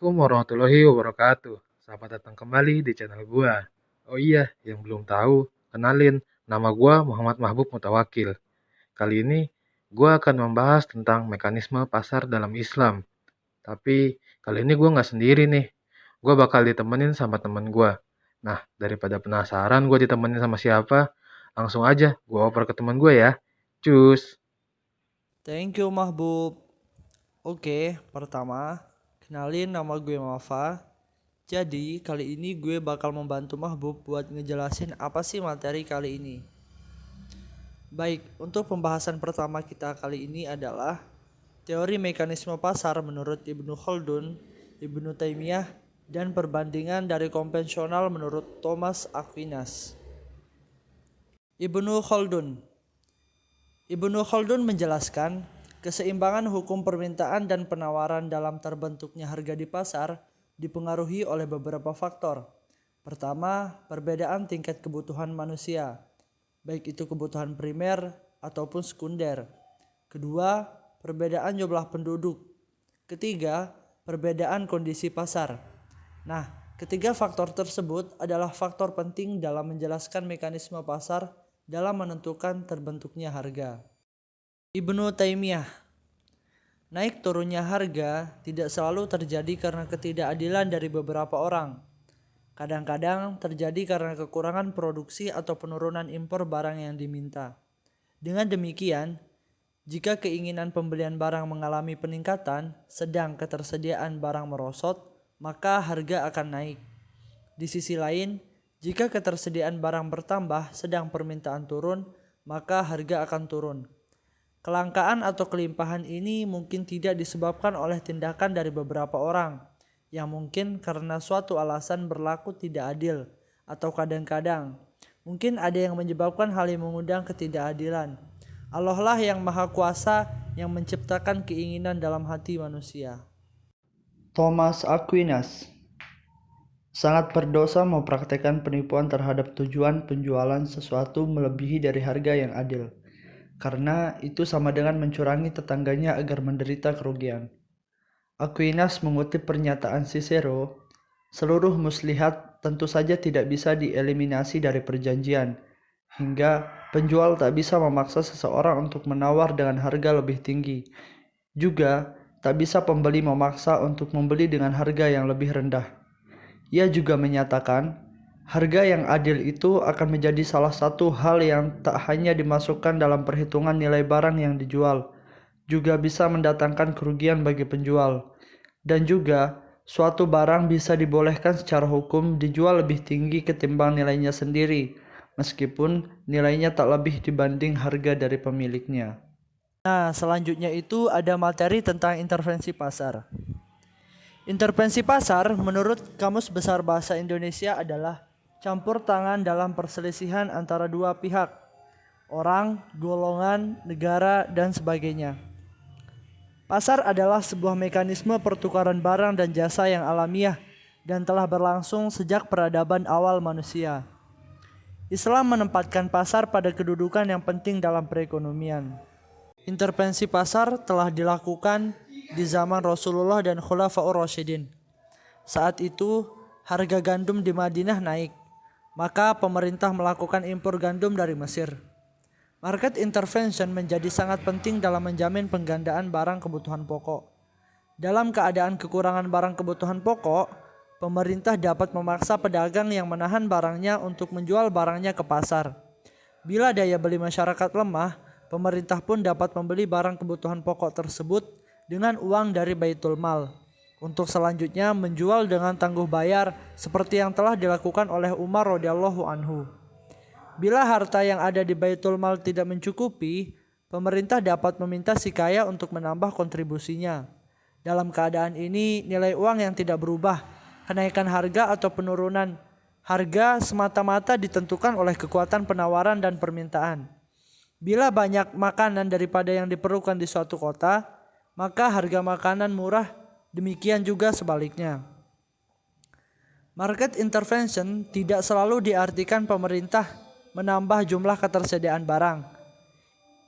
Assalamualaikum warahmatullahi wabarakatuh. Selamat datang kembali di channel gua. Oh iya, yang belum tahu, kenalin, nama gua Muhammad Mahbub Mutawakil. Kali ini gua akan membahas tentang mekanisme pasar dalam Islam. Tapi kali ini gua nggak sendiri nih. Gua bakal ditemenin sama temen gua. Nah, daripada penasaran gua ditemenin sama siapa, langsung aja gua oper ke temen gua ya. Cus. Thank you Mahbub. Oke, pertama, kenalin nama gue Mafa. Jadi, kali ini gue bakal membantu Mahbub buat ngejelasin apa sih materi kali ini. Baik, untuk pembahasan pertama kita kali ini adalah teori mekanisme pasar menurut Ibnu Khaldun, Ibnu Taimiyah, dan perbandingan dari konvensional menurut Thomas Aquinas. Ibnu Khaldun Ibnu Khaldun menjelaskan, keseimbangan hukum permintaan dan penawaran dalam terbentuknya harga di pasar dipengaruhi oleh beberapa faktor. Pertama, perbedaan tingkat kebutuhan manusia, baik itu kebutuhan primer ataupun sekunder. Kedua, perbedaan jumlah penduduk. Ketiga, perbedaan kondisi pasar. Nah, ketiga faktor tersebut adalah faktor penting dalam menjelaskan mekanisme pasar dalam menentukan terbentuknya harga. Ibnu Taimiyah, naik turunnya harga tidak selalu terjadi karena ketidakadilan dari beberapa orang. Kadang-kadang terjadi karena kekurangan produksi atau penurunan impor barang yang diminta. Dengan demikian, jika keinginan pembelian barang mengalami peningkatan, sedang ketersediaan barang merosot, maka harga akan naik. Di sisi lain, jika ketersediaan barang bertambah sedang permintaan turun, maka harga akan turun. Kelangkaan atau kelimpahan ini mungkin tidak disebabkan oleh tindakan dari beberapa orang, yang mungkin karena suatu alasan berlaku tidak adil, atau kadang-kadang mungkin ada yang menyebabkan hal yang mengundang ketidakadilan. Allah lah yang maha kuasa yang menciptakan keinginan dalam hati manusia. Thomas Aquinas sangat berdosa mempraktekkan penipuan terhadap tujuan penjualan sesuatu melebihi dari harga yang adil, karena itu sama dengan mencurangi tetangganya agar menderita kerugian. Aquinas mengutip pernyataan Cicero, seluruh muslihat tentu saja tidak bisa dieliminasi dari perjanjian, hingga penjual tak bisa memaksa seseorang untuk menawar dengan harga lebih tinggi. Juga tak bisa pembeli memaksa untuk membeli dengan harga yang lebih rendah. Ia juga menyatakan, harga yang adil itu akan menjadi salah satu hal yang tak hanya dimasukkan dalam perhitungan nilai barang yang dijual, juga bisa mendatangkan kerugian bagi penjual. Dan juga, suatu barang bisa dibolehkan secara hukum dijual lebih tinggi ketimbang nilainya sendiri, meskipun nilainya tak lebih dibanding harga dari pemiliknya. Nah, selanjutnya itu ada materi tentang intervensi pasar. Intervensi pasar menurut Kamus Besar Bahasa Indonesia adalah campur tangan dalam perselisihan antara dua pihak, orang, golongan, negara, dan sebagainya. Pasar adalah sebuah mekanisme pertukaran barang dan jasa yang alamiah dan telah berlangsung sejak peradaban awal manusia. Islam menempatkan pasar pada kedudukan yang penting dalam perekonomian. Intervensi pasar telah dilakukan di zaman Rasulullah dan Khulafaur Rasyidin. Saat itu, harga gandum di Madinah naik, maka pemerintah melakukan impor gandum dari Mesir. Market intervention menjadi sangat penting dalam menjamin penggandaan barang kebutuhan pokok. Dalam keadaan kekurangan barang kebutuhan pokok, pemerintah dapat memaksa pedagang yang menahan barangnya untuk menjual barangnya ke pasar. Bila daya beli masyarakat lemah, pemerintah pun dapat membeli barang kebutuhan pokok tersebut dengan uang dari Baitul Mal, untuk selanjutnya menjual dengan tangguh bayar seperti yang telah dilakukan oleh Umar radhiyallahu anhu. Bila harta yang ada di Baitul Mal tidak mencukupi, pemerintah dapat meminta si kaya untuk menambah kontribusinya. Dalam keadaan ini, nilai uang yang tidak berubah, kenaikan harga atau penurunan harga semata-mata ditentukan oleh kekuatan penawaran dan permintaan. Bila banyak makanan daripada yang diperlukan di suatu kota, maka harga makanan murah, demikian juga sebaliknya. Market intervention tidak selalu diartikan pemerintah menambah jumlah ketersediaan barang.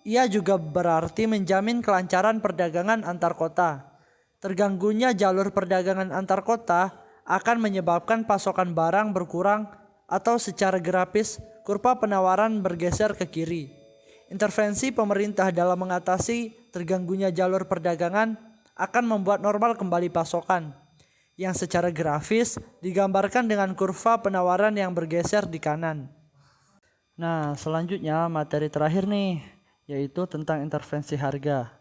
Ia juga berarti menjamin kelancaran perdagangan antar kota. Terganggunya jalur perdagangan antar kota akan menyebabkan pasokan barang berkurang atau secara grafis kurva penawaran bergeser ke kiri. Intervensi pemerintah dalam mengatasi terganggunya jalur perdagangan akan membuat normal kembali pasokan, yang secara grafis digambarkan dengan kurva penawaran yang bergeser di kanan. Nah, selanjutnya materi terakhir nih, yaitu tentang intervensi harga.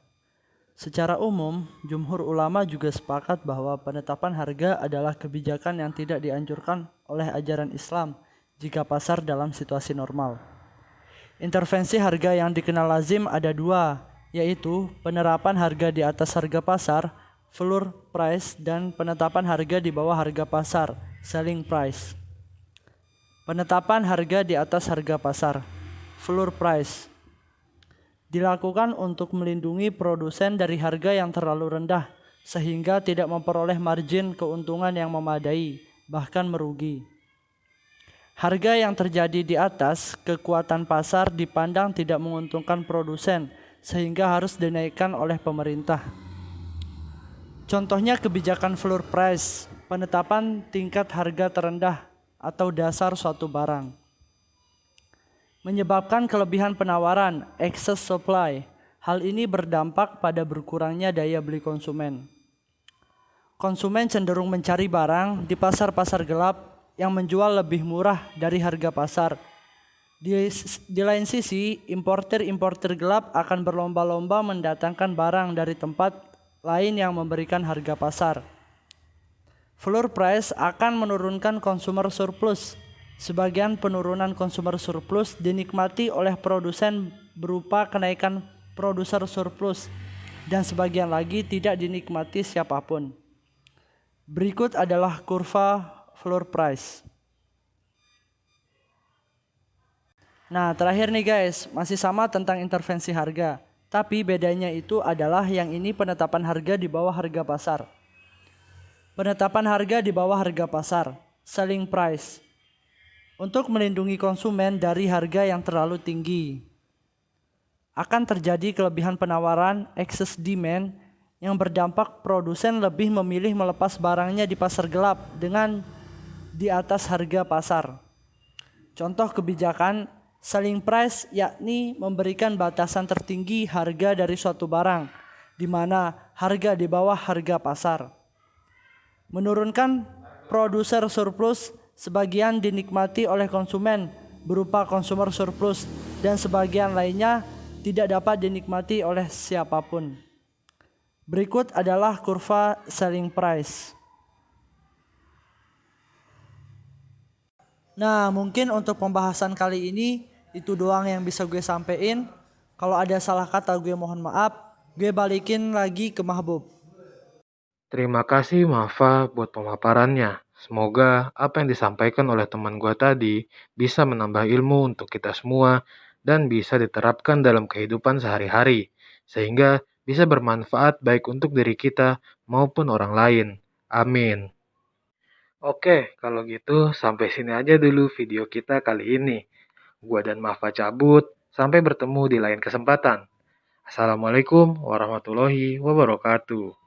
Secara umum, jumhur ulama juga sepakat bahwa penetapan harga adalah kebijakan yang tidak dianjurkan oleh ajaran Islam jika pasar dalam situasi normal. Intervensi harga yang dikenal lazim ada dua, yaitu penerapan harga di atas harga pasar, floor price, dan penetapan harga di bawah harga pasar, selling price. Penetapan harga di atas harga pasar, floor price, dilakukan untuk melindungi produsen dari harga yang terlalu rendah sehingga tidak memperoleh margin keuntungan yang memadai, bahkan merugi. Harga yang terjadi di atas kekuatan pasar dipandang tidak menguntungkan produsen sehingga harus dinaikkan oleh pemerintah. Contohnya kebijakan floor price, penetapan tingkat harga terendah atau dasar suatu barang. Menyebabkan kelebihan penawaran, excess supply. Hal ini berdampak pada berkurangnya daya beli konsumen. Konsumen cenderung mencari barang di pasar-pasar gelap yang menjual lebih murah dari harga pasar. Di lain sisi, importer gelap akan berlomba-lomba mendatangkan barang dari tempat lain yang memberikan harga pasar. Floor price akan menurunkan consumer surplus. Sebagian penurunan consumer surplus dinikmati oleh produsen berupa kenaikan producer surplus dan sebagian lagi tidak dinikmati siapapun. Berikut adalah kurva floor price. Nah, terakhir nih guys, masih sama tentang intervensi harga. Tapi bedanya itu adalah yang ini penetapan harga di bawah harga pasar. Penetapan harga di bawah harga pasar, selling price, untuk melindungi konsumen dari harga yang terlalu tinggi. Akan terjadi kelebihan penawaran, excess demand, yang berdampak produsen lebih memilih melepas barangnya di pasar gelap dengan di atas harga pasar. Contoh kebijakan selling price yakni memberikan batasan tertinggi harga dari suatu barang, di mana harga di bawah harga pasar. Menurunkan producer surplus, sebagian dinikmati oleh konsumen berupa consumer surplus dan sebagian lainnya tidak dapat dinikmati oleh siapapun. Berikut adalah kurva selling price. Nah, mungkin untuk pembahasan kali ini itu doang yang bisa gue sampein. Kalau ada salah kata gue mohon maaf. Gue balikin lagi ke Mahbub. Terima kasih Mafa buat pemaparannya. Semoga apa yang disampaikan oleh teman gua tadi bisa menambah ilmu untuk kita semua dan bisa diterapkan dalam kehidupan sehari-hari, sehingga bisa bermanfaat baik untuk diri kita maupun orang lain. Amin. Oke, kalau gitu sampai sini aja dulu video kita kali ini. Gua dan Mafa cabut, sampai bertemu di lain kesempatan. Assalamualaikum warahmatullahi wabarakatuh.